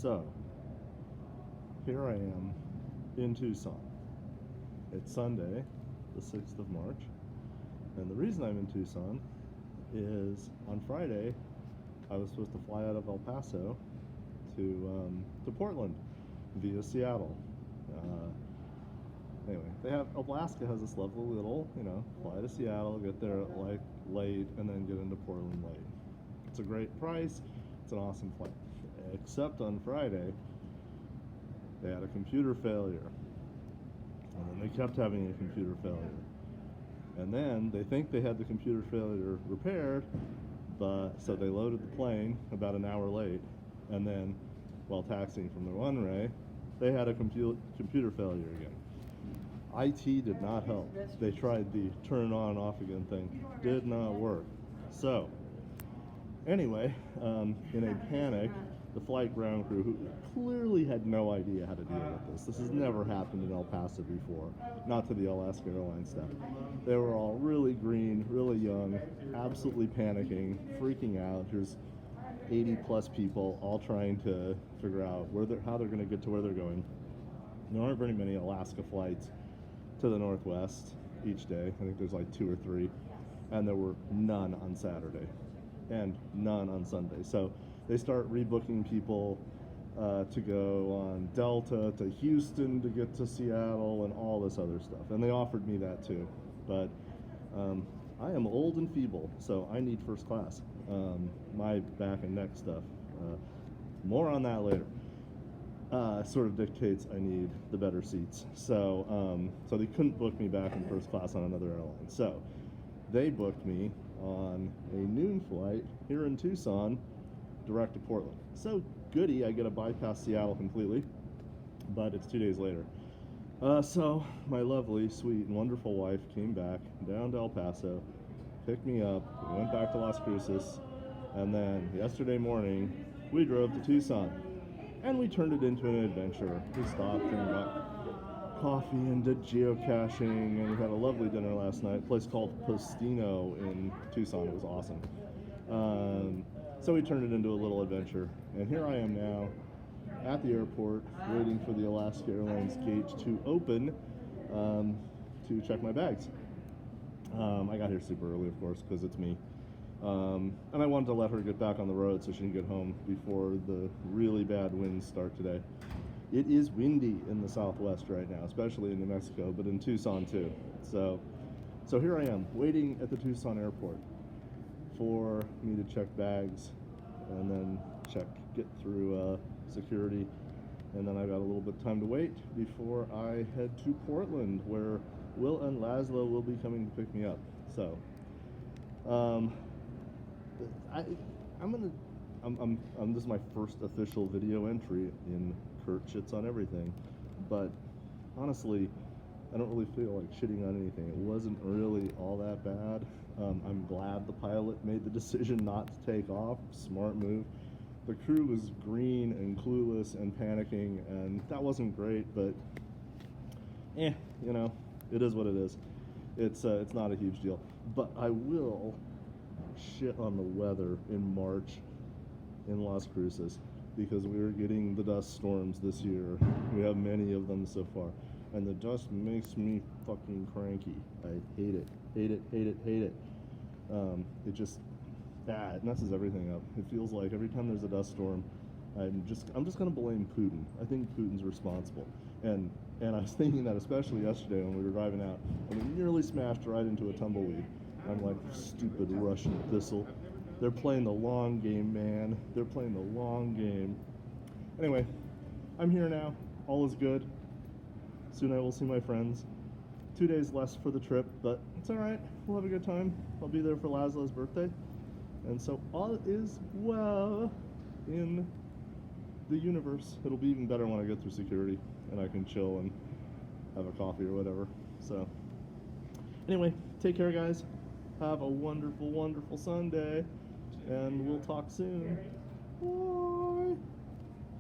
So, here I am in Tucson. It's Sunday, the 6th of March, and the reason I'm in Tucson is on Friday I was supposed to fly out of El Paso to Portland via Seattle. Anyway, Alaska has this lovely little, fly to Seattle, get there like late, and then get into Portland late. It's a great price. It's an awesome flight. Except on Friday, they had a computer failure. And then they kept having a computer failure. And then they think they had the computer failure repaired, but so they loaded the plane about an hour late. And then while taxiing from the runway, they had a computer failure again. IT did not help. They tried the turn on off again thing. Did not work. So, anyway, in a panic, the flight ground crew, who clearly had no idea how to deal with this has never happened in El Paso before, not to the Alaska Airlines staff. They were all really green, really young, absolutely panicking, freaking out. There's 80 plus people all trying to figure out how they're going to get to where they're going. There aren't very many Alaska flights to the Northwest each day. I think there's like 2 or 3, and there were none on Saturday and none on Sunday. So they start rebooking people to go on Delta to Houston to get to Seattle and all this other stuff. And they offered me that too, but I am old and feeble, so I need first class. My back and neck stuff. More on that later. Sort of dictates I need the better seats. So they couldn't book me back in first class on another airline. So they booked me on a noon flight here in Tucson, direct to Portland. So goody, I get to bypass Seattle completely, but it's 2 days later. So my lovely, sweet, and wonderful wife came back down to El Paso, picked me up, we went back to Las Cruces, and then yesterday morning we drove to Tucson. And we turned it into an adventure. We stopped and got coffee and did geocaching, and we had a lovely dinner last night. A place called Postino in Tucson. It was awesome. So we turned it into a little adventure. And here I am now at the airport waiting for the Alaska Airlines gate to open to check my bags. I got here super early, of course, because it's me. And I wanted to let her get back on the road so she can get home before the really bad winds start today. It is windy in the Southwest right now, especially in New Mexico, but in Tucson too. So here I am, waiting at the Tucson airport for me to check bags and then get through security. And then I got a little bit of time to wait before I head to Portland, where Will and Laszlo will be coming to pick me up. So, this is my first official video entry in Kurt Shits on Everything, but honestly, I don't really feel like shitting on anything. It wasn't really all that bad. I'm glad the pilot made the decision not to take off. Smart move. The crew was green and clueless and panicking, and that wasn't great, but it is what it is. It's not a huge deal. But I will shit on the weather in March in Las Cruces, because we're getting the dust storms this year. We have many of them so far, and the dust makes me fucking cranky. I hate it. It messes everything up. It feels like every time there's a dust storm, I'm just gonna blame Putin. I think Putin's responsible, and I was thinking that especially yesterday when we were driving out, and we nearly smashed right into a tumbleweed. I'm like, stupid Russian thistle. They're playing the long game, man. They're playing the long game. Anyway, I'm here now. All is good. Soon I will see my friends. 2 days less for the trip, but it's all right. We'll have a good time. I'll be there for Laszlo's birthday. And so all is well in the universe. It'll be even better when I get through security and I can chill and have a coffee or whatever. So anyway, take care, guys. Have a wonderful, wonderful Sunday, and we'll talk soon.